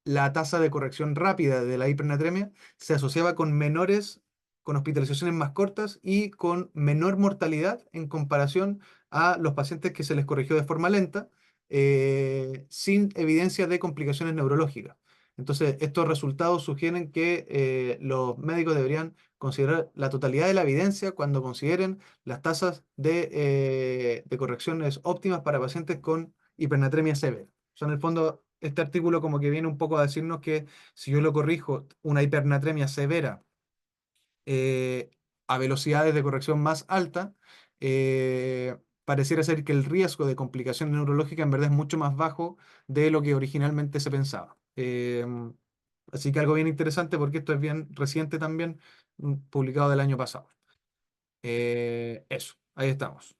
la tasa de corrección rápida de la hipernatremia se asociaba con hospitalizaciones más cortas y con menor mortalidad en comparación a los pacientes que se les corrigió de forma lenta, sin evidencia de complicaciones neurológicas. Entonces, estos resultados sugieren que los médicos deberían considerar la totalidad de la evidencia cuando consideren las tasas de correcciones óptimas para pacientes con hipernatremia severa. O sea, en el fondo, este artículo como que viene un poco a decirnos que si yo lo corrijo una hipernatremia severa eh, a velocidades de corrección más altas, pareciera ser que el riesgo de complicación neurológica en verdad es mucho más bajo de lo que originalmente se pensaba. Así que algo bien interesante porque esto es bien reciente también, publicado del año pasado. Eso, ahí estamos.